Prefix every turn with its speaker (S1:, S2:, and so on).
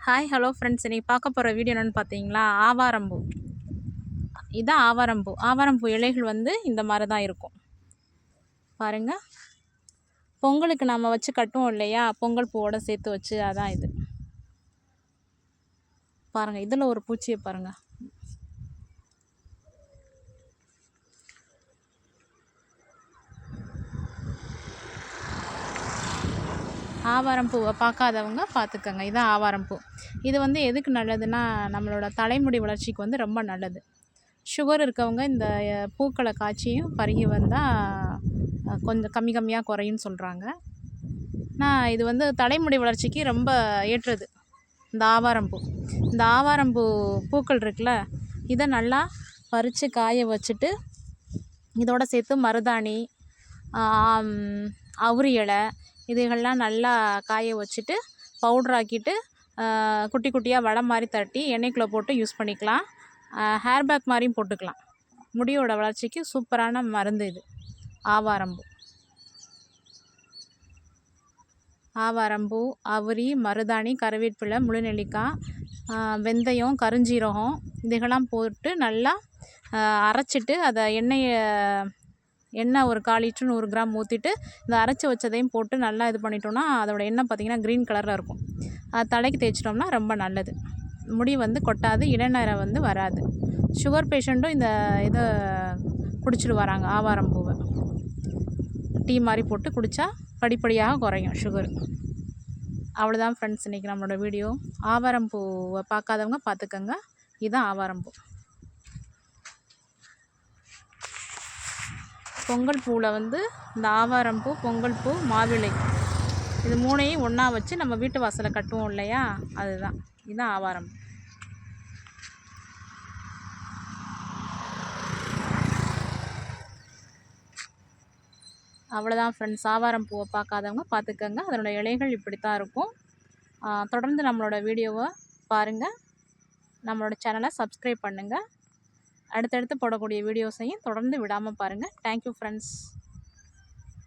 S1: Hi hello friends, இன்றைக்கி பார்க்க போகிற வீடியோ என்னென்னு பார்த்தீங்களா, ஆவாரம்பூ. இதான் ஆவாரம்பூ. ஆவாரம்பூ இலைகள் வந்து இந்த மாதிரி தான் இருக்கும் பாருங்கள். பொங்கலுக்கு நம்ம வச்சு கட்டுவோம் இல்லையா, பொங்கல் பூவோட சேர்த்து வச்சு, அதான் இது பாருங்கள். இதில் ஒரு பூச்சியை பாருங்கள். ஆவாரம்பூவை பார்க்காதவங்க பார்த்துக்கங்க. இதான் ஆவாரம்பூ. இது வந்து எதுக்கு நல்லதுன்னா, நம்மளோட தலைமுடி வளர்ச்சிக்கு வந்து ரொம்ப நல்லது. சுகர் இருக்கவங்க இந்த பூக்களை காய்ச்சியும் பருகி வந்தால் கொஞ்சம் கம்மியாக குறையும்னு சொல்கிறாங்க. நான் இது வந்து தலைமுடி வளர்ச்சிக்கு ரொம்ப ஏற்றது இந்த ஆவாரம்பூ. இந்த ஆவாரம்பூ பூக்கள் இருக்குல்ல, இதை நல்லா பறித்து காய வச்சுட்டு இதோட சேர்த்து மருதாணி, அவுரி இலை இதுகள்லாம் நல்லா காய வச்சுட்டு பவுட்ராக்கிட்டு குட்டி குட்டியாக வடை மாதிரி தட்டி எண்ணெய்க்குள்ளே போட்டு யூஸ் பண்ணிக்கலாம். ஹேர் பேக் மாதிரியும் போட்டுக்கலாம். முடியோட வளர்ச்சிக்கு சூப்பரான மருந்து இது ஆவாரம்பூ. ஆவாரம்பூ, அவுரி, மருதாணி, கருவேப்பிலை, முழுநெல்லிக்காய், வெந்தயம், கருஞ்சீரகம் இதுகெல்லாம் போட்டு நல்லா அரைச்சிட்டு அதை எண்ணெய் ஒரு 1/4 லிட்டர் 100 கிராம் ஊற்றிட்டு இந்த அரைச்சி வச்சதையும் போட்டு நல்லா இது பண்ணிட்டோம்னா அதோடய எண்ணெய் பார்த்திங்கன்னா க்ரீன் கலரில் இருக்கும். அது தலைக்கு தேய்ச்சிட்டோம்னா ரொம்ப நல்லது. முடி வந்து கொட்டாது, இளநரை வந்து வராது. சுகர் பேஷண்ட்டும் இந்த இதை குடிச்சிட்டு வராங்க. ஆவாரம்பூவை டீ மாதிரி போட்டு குடித்தா படிப்படியாக குறையும் சுகர். அவ்வளோதான் ஃப்ரெண்ட்ஸ், இன்றைக்கி நம்மளோட வீடியோ. ஆவாரம்பூவை பார்க்காதவங்க பார்த்துக்கங்க. இதுதான் ஆவாரம்பூ. பொங்கல் பூவில் வந்து இந்த ஆவாரம்பூ, பொங்கல் பூ, மாவிலை இது 3ஐயும் ஒன்றா வச்சு நம்ம வீட்டு வாசலை கட்டுவோம் இல்லையா, அதுதான். இதுதான் ஆவாரம்பூ. அவ்வளோதான் ஃப்ரெண்ட்ஸ், ஆவாரம்பூவை பார்க்காதவங்க பார்த்துக்கங்க. அதனோட இலைகள் இப்படி தான் இருக்கும். தொடர்ந்து நம்மளோட வீடியோவை பாருங்கள். நம்மளோட சேனலை சப்ஸ்கிரைப் பண்ணுங்கள். அடுத்தடுத்து போடக்கூடிய வீடியோஸையும் தொடர்ந்து விடாமல் பாருங்கள். Thank you friends.